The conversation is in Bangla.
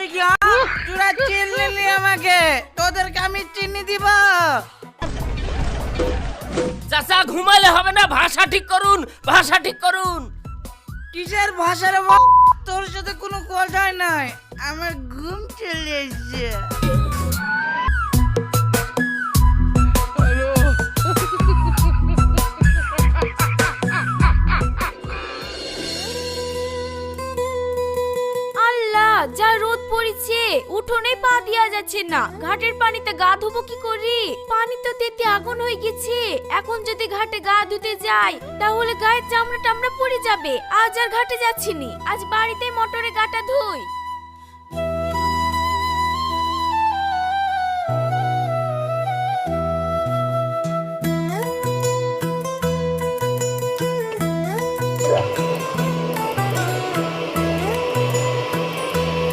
দেখি তোরা চিনলি আমাকে, তোদেরকে আমি চিনি দিব। চাচা ঘুমালে হবে না, ভাষা ঠিক করুন, ভাষা ঠিক করুন। কিসের ভাষার তোর সাথে কোনো কথাই নাই, আমার ঘুম চলে এসছে। আল্লাহ, যা রোদ পড়েছে, উঠোনে পা দিয়া যাচ্ছে না। ঘাটের পানিতে গা ধুবো কি করি? পানি তো তেতে আগুন হয়ে গেছে। এখন যদি ঘাটে গা ধুতে যাই তাহলে গায়ের চামড়া টামড়া পড়ে যাবে। আজ আর ঘাটে যাচ্ছি নি, আজ বাড়িতে মোটরে গাটা ধুই।